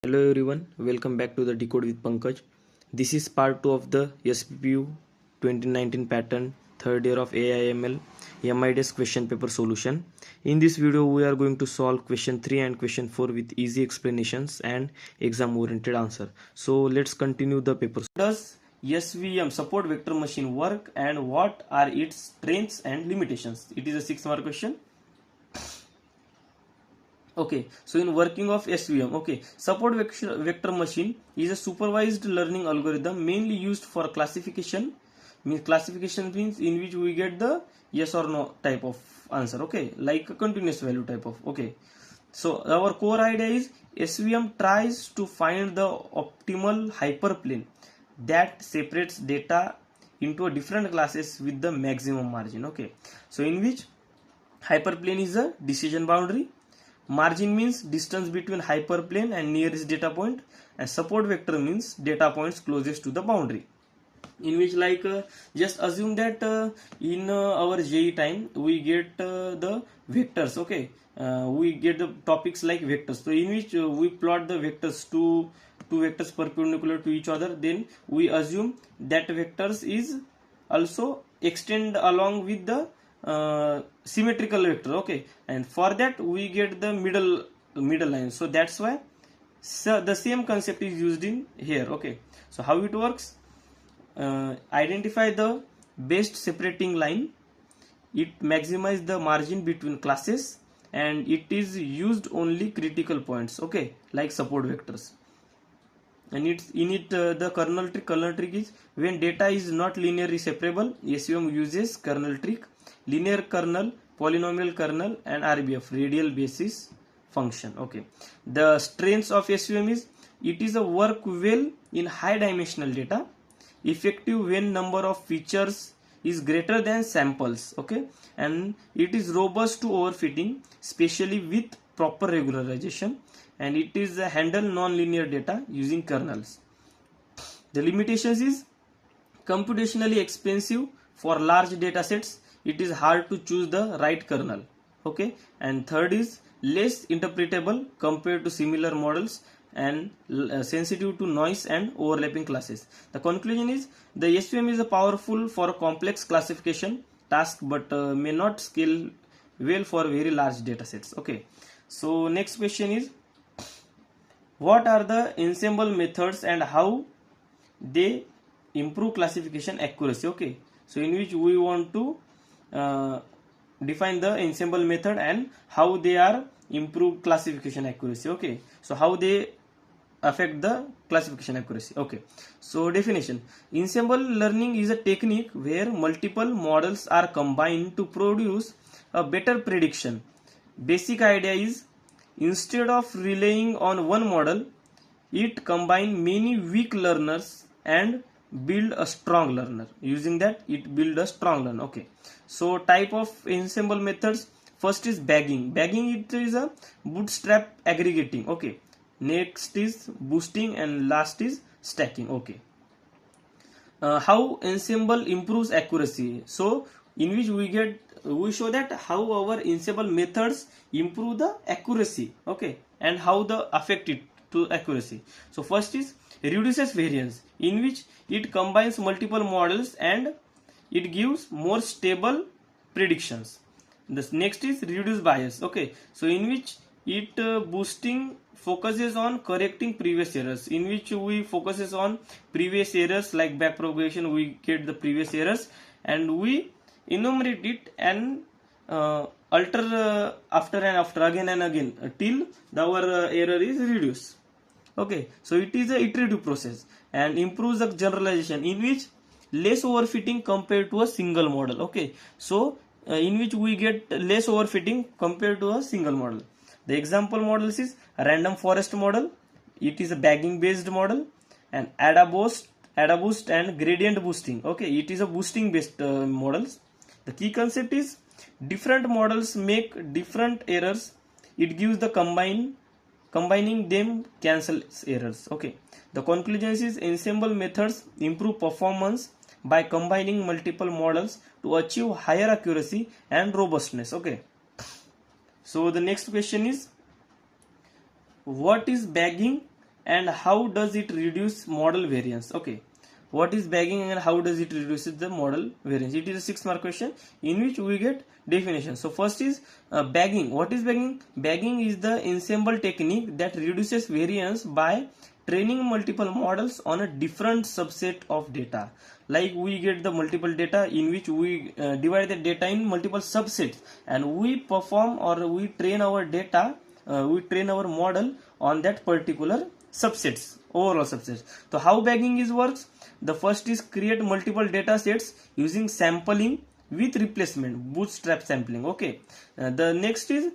Hello everyone, welcome back to the Decode with Pankaj. This is part 2 of the SPPU 2019 pattern, third year of AIML MIDS question paper solution. In this video, we are going to solve question 3 and question 4 with easy explanations and exam oriented answer. So let's continue the paper. Does SVM support vector machine work and what are its strengths and limitations? It is a 6-mark question. Okay, so in working of SVM, okay, support vector machine is a supervised learning algorithm mainly used for classification. Classification means in which we get the yes or no type of answer, okay, like a continuous value type of, okay. So our core idea is SVM tries to find the optimal hyperplane that separates data into different classes with the maximum margin, okay. So in which hyperplane is a decision boundary. Margin means distance between hyperplane and nearest data point, and support vector means data points closest to the boundary. In which just assume that in our JE time we get the vectors, okay, we get the topics like vectors. So in which we plot the vectors two vectors perpendicular to each other, then we assume that vectors is also extend along with the symmetrical vector, okay, and for that we get the middle line. So that's why the same concept is used in here, okay. So how it works, identify the best separating line, it maximize the margin between classes, and it is used only critical points, okay, like support vectors. And it's in it the kernel trick is when data is not linearly separable, SVM uses kernel trick, linear kernel, polynomial kernel, and RBF, radial basis function, okay. The strengths of SVM is it is a work well in high dimensional data, effective when number of features is greater than samples, okay, and it is robust to overfitting, especially with proper regularization, and it is handle non-linear data using kernels. The limitations is computationally expensive for large data sets, it is hard to choose the right kernel, okay, and third is less interpretable compared to similar models, and sensitive to noise and overlapping classes. The conclusion is the SVM is a powerful for a complex classification task, but may not scale well for very large data sets, okay. So next question is, what are the ensemble methods and how they improve classification accuracy, okay. So in which we want to define the ensemble method and how they are improve classification accuracy, okay. So how they affect the classification accuracy, okay. So definition, ensemble learning is a technique where multiple models are combined to produce a better prediction. Basic idea is instead of relying on one model, it combine many weak learners and build a strong learner. Using that, it build a strong learner, okay. So type of ensemble methods, first is bagging. It is a bootstrap aggregating, okay. Next is boosting, and last is stacking, okay. How ensemble improves accuracy, so in which we show that how our ensemble methods improve the accuracy, okay, and how the affect it to accuracy. So first is reduces variance, in which it combines multiple models and it gives more stable predictions. The next is reduce bias, okay, so in which it boosting focuses on correcting previous errors, in which we focuses on previous errors like backpropagation, we get the previous errors and we enumerate it and alter after and after, again and again, till our error is reduced, okay. So it is a iterative process and improves the generalization, in which less overfitting compared to a single model, okay. So in which we get less overfitting compared to a single model. The example models is random forest model, it is a bagging based model, and AdaBoost and gradient boosting, okay, it is a boosting based models. The key concept is different models make different errors, it gives the combining them cancels errors, okay. The conclusion is ensemble methods improve performance by combining multiple models to achieve higher accuracy and robustness, okay. So the next question is, what is bagging and how does it reduce model variance? Okay, what is bagging and how does it reduces the model variance? It is a 6-mark question in which we get definition. So first is bagging. What is bagging? Bagging is the ensemble technique that reduces variance by training multiple models on a different subset of data. Like we get the multiple data in which we divide the data in multiple subsets, and we perform or we train our data, we train our model on that particular subsets, overall subsets. So how bagging is works? The first is create multiple data sets using sampling with replacement, bootstrap sampling. Okay, the next is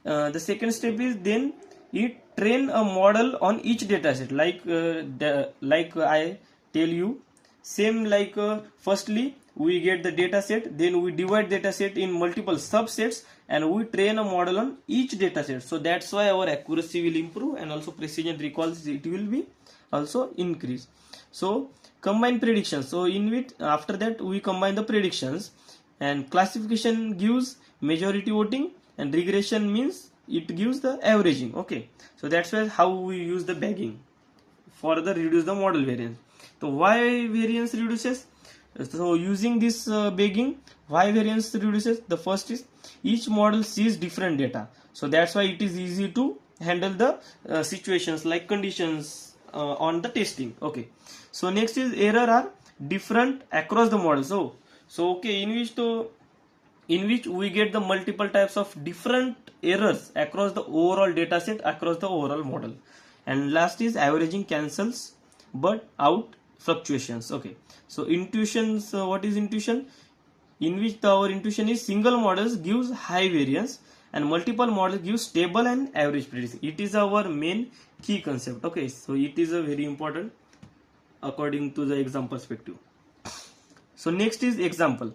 the second step is then it train a model on each data set, like I tell you, same like firstly we get the data set, then we divide data set in multiple subsets and we train a model on each data set. So that's why our accuracy will improve and also precision recall it will be also increase. So combine predictions. So in which after that we combine the predictions, and classification gives majority voting and regression means it gives the averaging. Okay, so that's why how we use the bagging further reduce the model variance. So why variance reduces? So using this bagging, why variance reduces? The first is each model sees different data, so that's why it is easy to handle the situations like conditions on the testing. Okay, so next is error are different across the model. So okay, in which we get the multiple types of different errors across the overall data set, across the overall model. And last is averaging cancels but out fluctuations. Okay, so intuitions, what is intuition? In which our intuition is single models gives high variance and multiple models give stable and average prediction. It is our main key concept. Okay, so it is a very important according to the exam perspective. So next is example.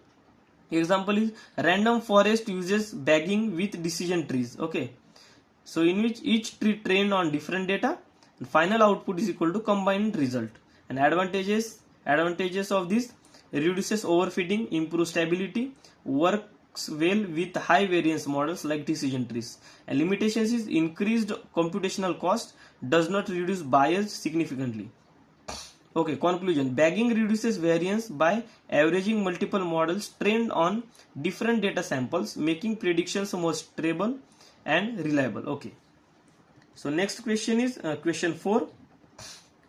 Example is random forest uses bagging with decision trees. Okay, so in which each tree trained on different data and final output is equal to combined result. And advantages of this: reduces overfitting, improves stability, works well with high variance models like decision trees. And limitations is increased computational cost, does not reduce bias significantly. Okay, conclusion: bagging reduces variance by averaging multiple models trained on different data samples, making predictions more stable and reliable. Okay, so next question is question 4.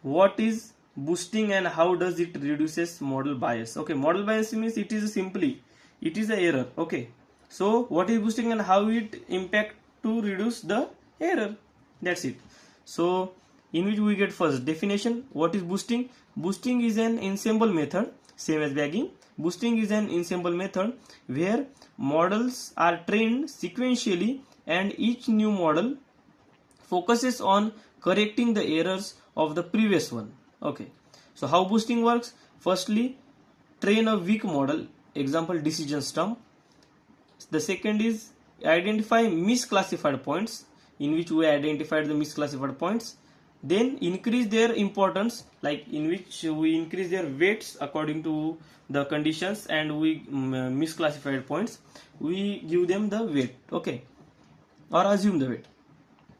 What is boosting and how does it reduces model bias? Okay, model bias means it is simply it is an error. Okay, so what is boosting and how it impact to reduce the error? That's it. So in which we get first definition. What is boosting? Boosting is an ensemble method, same as bagging. Boosting is an ensemble method where models are trained sequentially and each new model focuses on correcting the errors of the previous one. Okay, so how boosting works? Firstly, train a weak model, example decision stump. The second is identify misclassified points, in which we identified the misclassified points. Then increase their importance, like in which we increase their weights according to the conditions, and we misclassified points we give them the weight. Okay, or assume the weight.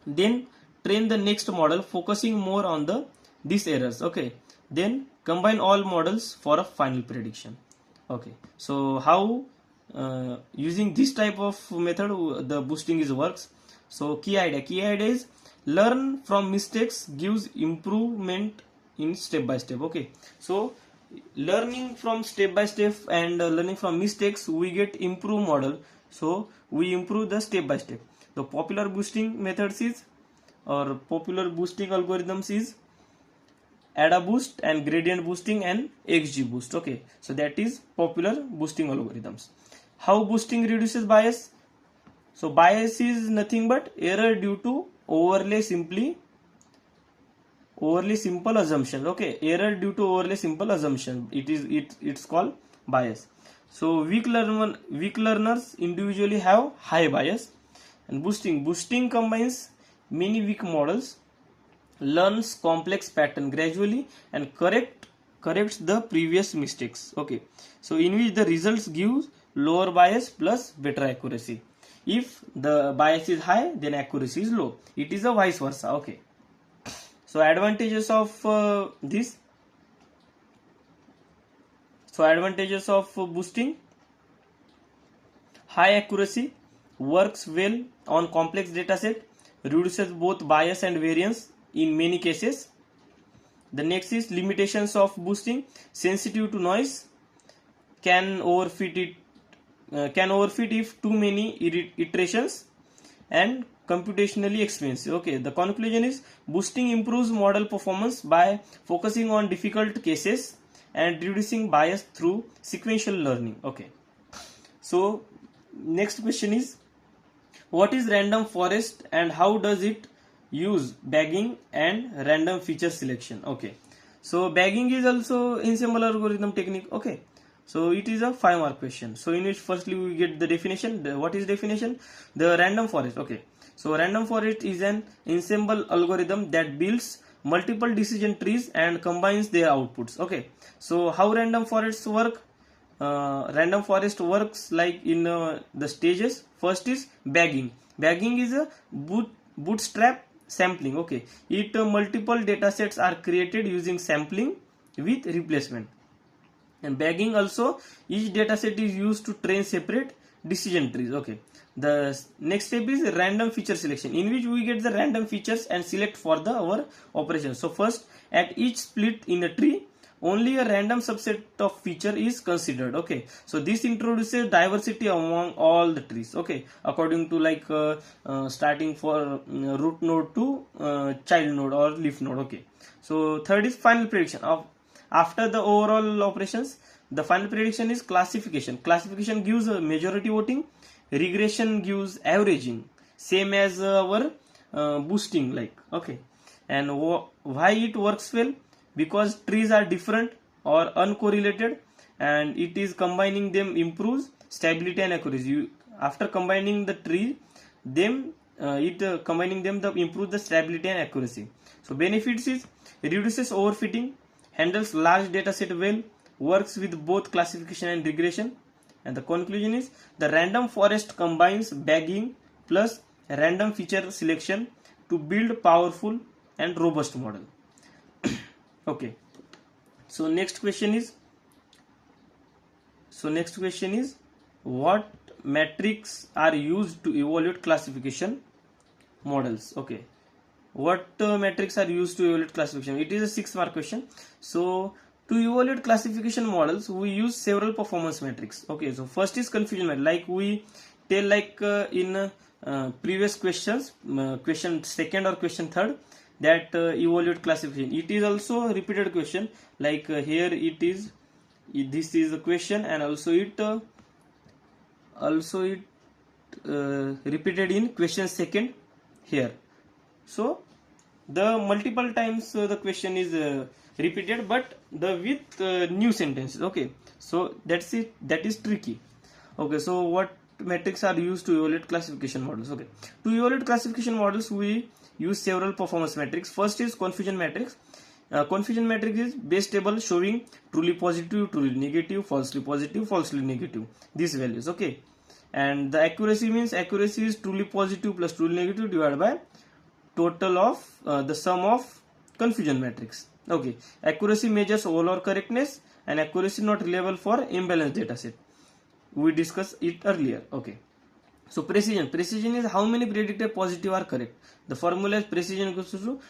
Then train the next model focusing more on the these errors. Okay, then combine all models for a final prediction. Okay, so how using this type of method the boosting is works. So key idea is learn from mistakes gives improvement in step by step. Okay, so learning from step by step and learning from mistakes we get improve model, so we improve the step by step. The popular boosting methods is or popular boosting algorithms is ADA boost and gradient boosting and XG boost. Okay, so that is popular boosting algorithms. How boosting reduces bias? So bias is nothing but error due to overlay simple assumption. Okay, error due to overlay simple assumption. It's called bias. So weak learners individually have high bias. And boosting combines many weak models, learns complex pattern gradually and corrects the previous mistakes. Okay, so in which the results give lower bias plus better accuracy. If the bias is high, then accuracy is low. It is a vice versa. Okay, So advantages of this. So advantages of boosting: high accuracy, works well on complex dataset, reduces both bias and variance in many cases. The next is limitations of boosting: sensitive to noise, can overfit if too many iterations, and computationally expensive. Okay, the conclusion is boosting improves model performance by focusing on difficult cases and reducing bias through sequential learning. Okay, so next question is, what is random forest and how does it use bagging and random feature selection? Okay, so bagging is also ensemble algorithm technique. Okay, so it is a 5-mark question. So in which firstly we get the definition. What is definition? The random forest. Okay, so random forest is an ensemble algorithm that builds multiple decision trees and combines their outputs. Okay, so how random forests work? Random forest works like in the stages. First is bagging. Bagging is a bootstrap sampling. Okay, it multiple data sets are created using sampling with replacement. And bagging also, each data set is used to train separate decision trees. Okay, the next step is random feature selection, in which we get the random features and select for the our operation. So first, at each split in a tree, only a random subset of feature is considered. Okay, so this introduces diversity among all the trees. Okay, according to like starting for root node to child node or leaf node. Okay, so third is final prediction of after the overall operations. The final prediction is classification. Classification gives a majority voting, regression gives averaging, same as our boosting like. Okay, and why it works well? Because trees are different or uncorrelated, and it is combining them improves stability and accuracy. After combining the tree, combining them improves the stability and accuracy. So benefits is reduces overfitting, handles large data set well, works with both classification and regression. And the conclusion is the random forest combines bagging plus random feature selection to build powerful and robust model. Okay, so next question is what metrics are used to evaluate classification models? Okay, what metrics are used to evaluate classification? It is a 6-mark question. So to evaluate classification models, we use several performance metrics. Okay, so first is confusion metric, like we tell like in previous questions, question second or question third, that evaluate classification. It is also a repeated question, like here it is, this is the question, and also it repeated in question second here. So the multiple times the question is repeated, but the with new sentences. Okay, so that's it, that is tricky. Okay, so what metrics are used to evaluate classification models? Okay, to evaluate classification models we use several performance metrics. First is confusion matrix. Confusion matrix is base table showing truly positive, truly negative, falsely positive, falsely negative, these values. Okay, and the accuracy means accuracy is truly positive plus truly negative divided by total of the sum of confusion matrix. Okay, accuracy measures overall correctness, and accuracy not reliable for imbalanced data set. We discussed it earlier. Okay, so precision is how many predicted positive are correct. The formula is precision equals to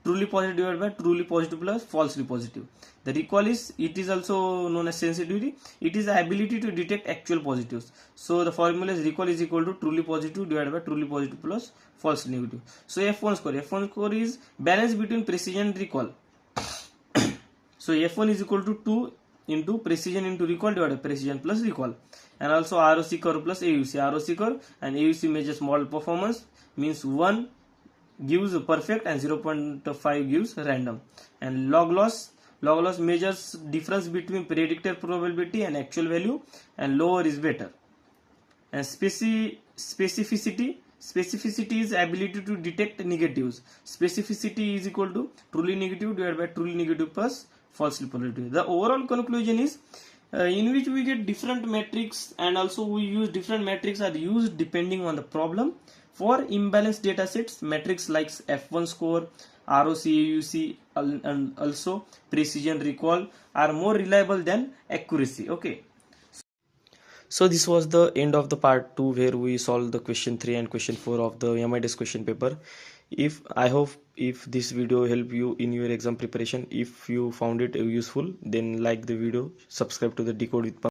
truly positive divided by truly positive plus falsely positive. The recall is, it is also known as sensitivity. It is the ability to detect actual positives. So the formula is recall is equal to truly positive divided by truly positive plus falsely negative. So F1 score is balance between precision and recall. So F1 is equal to 2 into precision into recall divided by precision plus recall. And also ROC curve plus AUC. ROC curve and AUC measures model performance, means 1 gives perfect and 0.5 gives random. And log loss measures difference between predicted probability and actual value, and lower is better. And specificity is ability to detect negatives. Specificity is equal to truly negative divided by truly negative plus falsely positive. The overall conclusion is in which we get different metrics, and also we use different metrics are used depending on the problem. For imbalanced data sets, metrics like F1 score, ROC, AUC, and also precision, recall are more reliable than accuracy. Okay. So this was the end of the part 2, where we solved the question 3 and question 4 of the MIDS question paper. I hope if this video helped you in your exam preparation. If you found it useful, then like the video, subscribe to the Decode with Pankaj.